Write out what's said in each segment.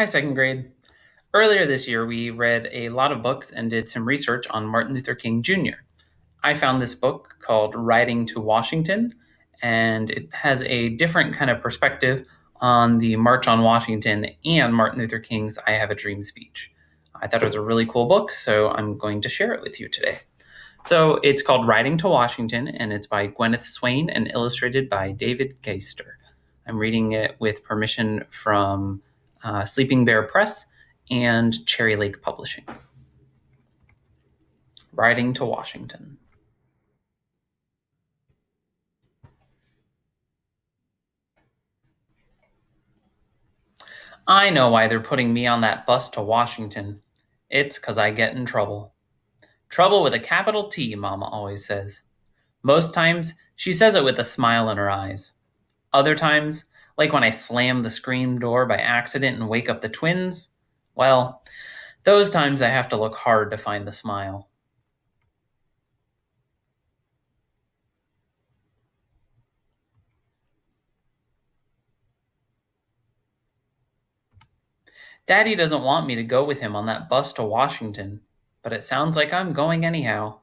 Hi, second grade. Earlier this year, we read a lot of books and did some research on Martin Luther King Jr. I found this book called Riding to Washington, and it has a different kind of perspective on the March on Washington and Martin Luther King's I Have a Dream speech. I thought it was a really cool book, so I'm going to share it with you today. So it's called Riding to Washington, and it's by Gwenyth Swain and illustrated by David Geister. I'm reading it with permission from Sleeping Bear Press and Cherry Lake Publishing. Riding to Washington. I know why they're putting me on that bus to Washington. It's 'cause I get in trouble. Trouble with a capital T, Mama always says. Most times, she says it with a smile in her eyes. Other times, like when I slam the screen door by accident and wake up the twins, well, those times I have to look hard to find the smile. Daddy doesn't want me to go with him on that bus to Washington, but it sounds like I'm going anyhow.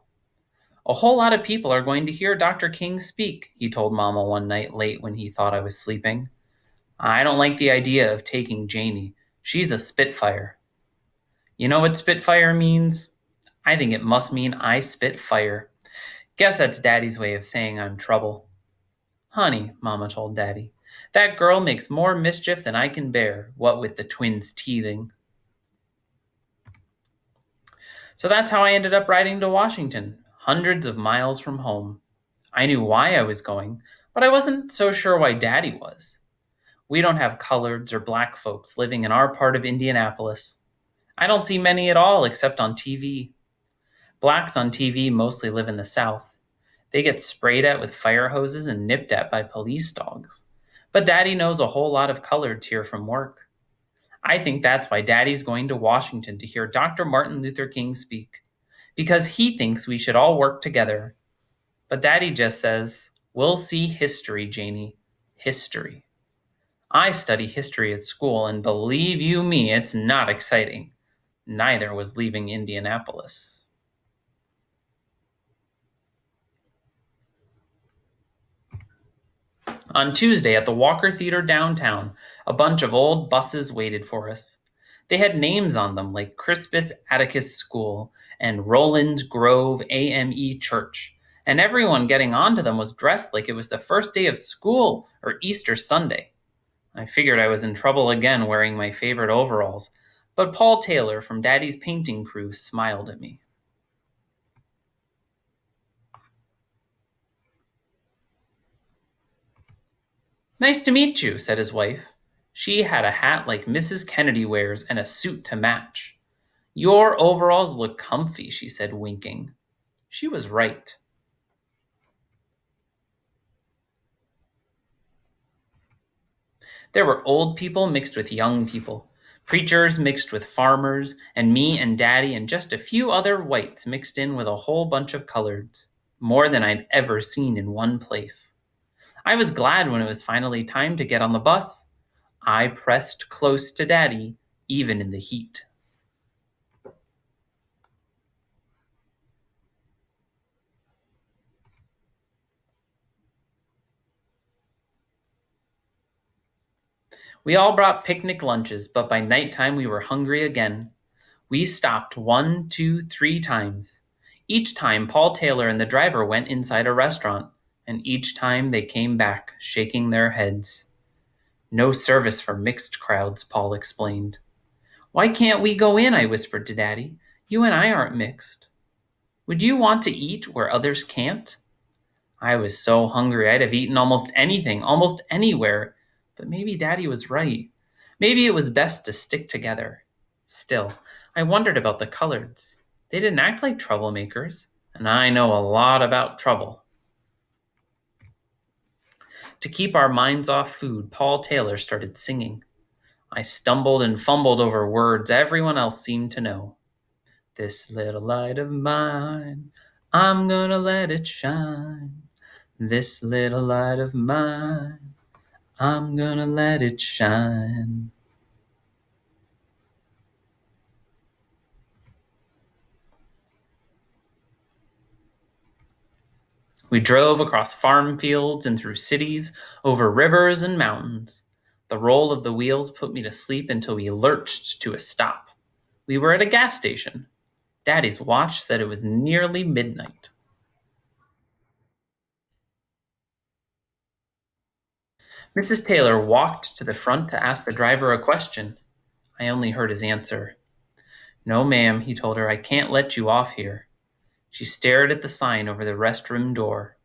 A whole lot of people are going to hear Dr. King speak, he told Mama one night late when he thought I was sleeping. I don't like the idea of taking Janie. She's a Spitfire. You know what Spitfire means? I think it must mean I spit fire. Guess that's Daddy's way of saying I'm trouble. Honey, Mama told Daddy, that girl makes more mischief than I can bear, what with the twins teething. So that's how I ended up riding to Washington, hundreds of miles from home. I knew why I was going, but I wasn't so sure why Daddy was. We don't have coloreds or black folks living in our part of Indianapolis. I don't see many at all except on TV. Blacks on TV mostly live in the South. They get sprayed at with fire hoses and nipped at by police dogs. But Daddy knows a whole lot of coloreds here from work. I think that's why Daddy's going to Washington to hear Dr. Martin Luther King speak. Because he thinks we should all work together. But Daddy just says, we'll see history, Janie. History. I study history at school, and believe you me, it's not exciting. Neither was leaving Indianapolis. On Tuesday at the Walker Theater downtown, a bunch of old buses waited for us. They had names on them like Crispus Atticus School and Roland Grove AME Church, and everyone getting onto them was dressed like it was the first day of school or Easter Sunday. I figured I was in trouble again wearing my favorite overalls, but Paul Taylor from Daddy's painting crew smiled at me. Nice to meet you, said his wife. She had a hat like Mrs. Kennedy wears and a suit to match. Your overalls look comfy, she said, winking. She was right. There were old people mixed with young people, preachers mixed with farmers, and me and Daddy and just a few other whites mixed in with a whole bunch of coloreds, more than I'd ever seen in one place. I was glad when it was finally time to get on the bus. I pressed close to Daddy, even in the heat. We all brought picnic lunches, but by nighttime we were hungry again. We stopped 1, 2, 3 times. Each time, Paul Taylor and the driver went inside a restaurant, and each time they came back, shaking their heads. No service for mixed crowds, Paul explained. Why can't we go in? I whispered to Daddy. You and I aren't mixed. Would you want to eat where others can't? I was so hungry I'd have eaten almost anything, almost anywhere. But maybe Daddy was right. Maybe it was best to stick together. Still, I wondered about the coloreds. They didn't act like troublemakers, and I know a lot about trouble. To keep our minds off food, Paul Taylor started singing. I stumbled and fumbled over words everyone else seemed to know. This little light of mine, I'm gonna let it shine. This little light of mine, I'm gonna let it shine. We drove across farm fields and through cities, over rivers and mountains. The roll of the wheels put me to sleep until we lurched to a stop. We were at a gas station. Daddy's watch said it was nearly midnight. Mrs. Taylor walked to the front to ask the driver a question. I only heard his answer. No, ma'am, he told her, I can't let you off here. She stared at the sign over the restroom door.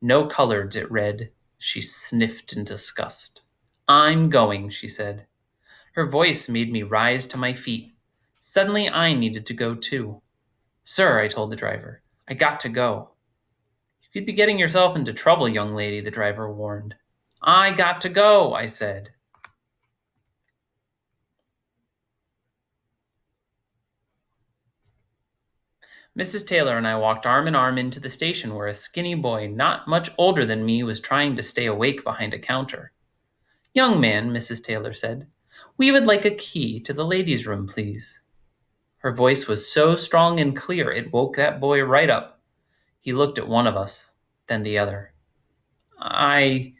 No coloreds, it read. She sniffed in disgust. I'm going, she said. Her voice made me rise to my feet. Suddenly, I needed to go too. Sir, I told the driver, I got to go. You could be getting yourself into trouble, young lady, the driver warned. I got to go, I said. Mrs. Taylor and I walked arm in arm into the station where a skinny boy, not much older than me, was trying to stay awake behind a counter. Young man, Mrs. Taylor said, we would like a key to the ladies' room, please. Her voice was so strong and clear it woke that boy right up. He looked at one of us, then the other. I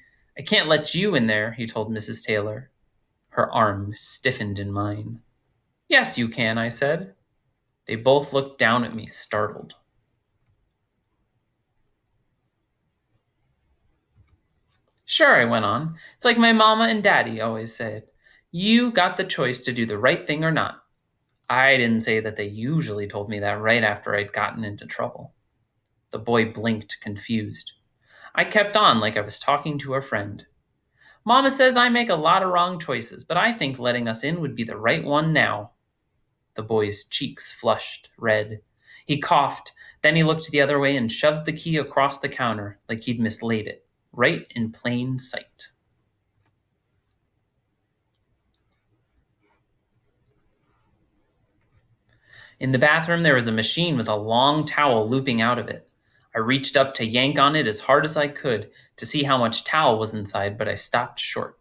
can't let you in there, he told Mrs. Taylor. Her arm stiffened in mine. Yes, you can, I said. They both looked down at me, startled. Sure, I went on. It's like my mama and daddy always said. You got the choice to do the right thing or not. I didn't say that they usually told me that right after I'd gotten into trouble. The boy blinked, confused. I kept on like I was talking to a friend. Mama says I make a lot of wrong choices, but I think letting us in would be the right one now. The boy's cheeks flushed red. He coughed, then he looked the other way and shoved the key across the counter like he'd mislaid it, right in plain sight. In the bathroom, there was a machine with a long towel looping out of it. I reached up to yank on it as hard as I could to see how much towel was inside, but I stopped short.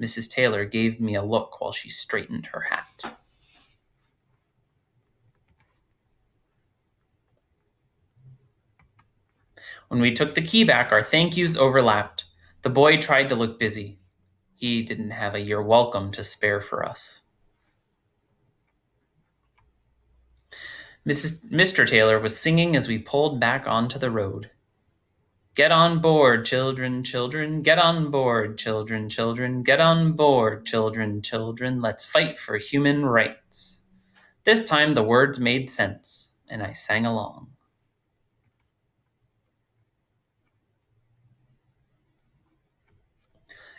Mrs. Taylor gave me a look while she straightened her hat. When we took the key back, our thank yous overlapped. The boy tried to look busy. He didn't have a "you're welcome" to spare for us. Mr. Taylor was singing as we pulled back onto the road. Get on board, children, children, get on board, children, children, get on board, children, children, let's fight for human rights. This time the words made sense, and I sang along.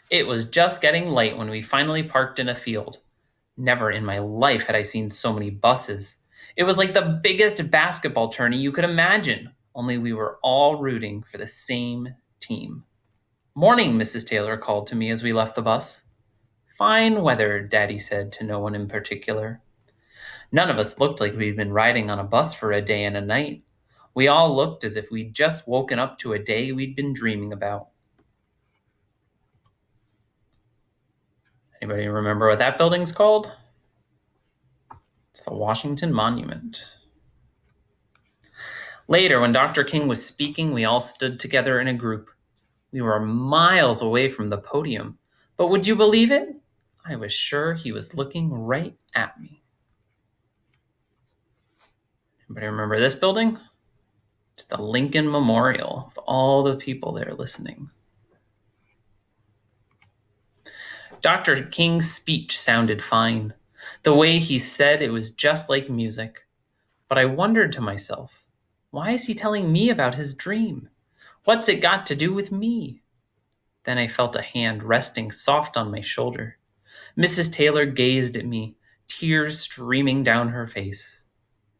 It was just getting light when we finally parked in a field. Never in my life had I seen so many buses. It was like the biggest basketball tourney you could imagine, only we were all rooting for the same team. Morning, Mrs. Taylor called to me as we left the bus. Fine weather, Daddy said to no one in particular. None of us looked like we'd been riding on a bus for a day and a night. We all looked as if we'd just woken up to a day we'd been dreaming about. Anybody remember what that building's called? It's the Washington Monument. Later, when Dr. King was speaking, we all stood together in a group. We were miles away from the podium, but would you believe it? I was sure he was looking right at me. Anybody remember this building? It's the Lincoln Memorial, with all the people there listening. Dr. King's speech sounded fine. The way he said it was just like music. But I wondered to myself, why is he telling me about his dream? What's it got to do with me? Then I felt a hand resting soft on my shoulder. Mrs. Taylor gazed at me, tears streaming down her face.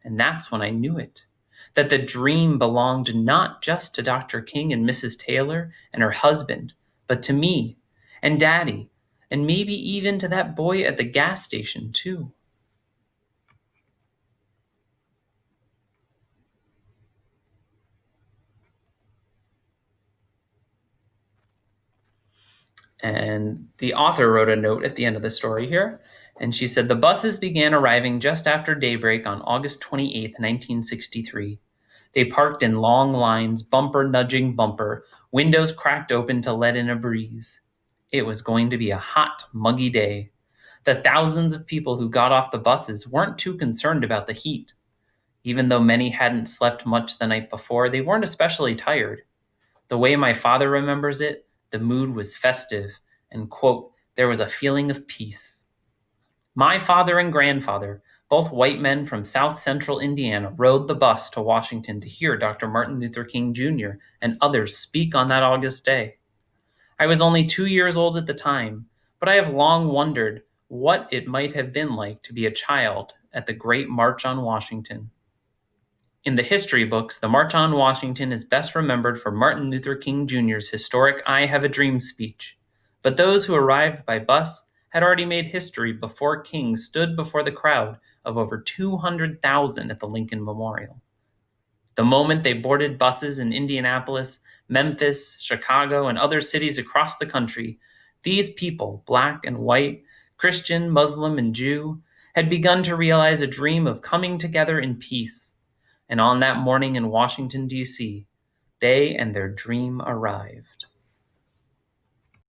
And that's when I knew it, that the dream belonged not just to Dr. King and Mrs. Taylor and her husband, but to me and Daddy, and maybe even to that boy at the gas station, too. And the author wrote a note at the end of the story here, and she said, the buses began arriving just after daybreak on August 28th, 1963. They parked in long lines, bumper nudging bumper, windows cracked open to let in a breeze. It was going to be a hot, muggy day. The thousands of people who got off the buses weren't too concerned about the heat. Even though many hadn't slept much the night before, they weren't especially tired. The way my father remembers it, the mood was festive, and, quote, there was a feeling of peace. My father and grandfather, both white men from South Central Indiana, rode the bus to Washington to hear Dr. Martin Luther King Jr. and others speak on that August day. I was only 2 years old at the time, but I have long wondered what it might have been like to be a child at the Great March on Washington. In the history books, the March on Washington is best remembered for Martin Luther King Jr.'s historic I Have a Dream speech. But those who arrived by bus had already made history before King stood before the crowd of over 200,000 at the Lincoln Memorial. The moment they boarded buses in Indianapolis, Memphis, Chicago, and other cities across the country, these people, black and white, Christian, Muslim, and Jew, had begun to realize a dream of coming together in peace. And on that morning in Washington, D.C., they and their dream arrived.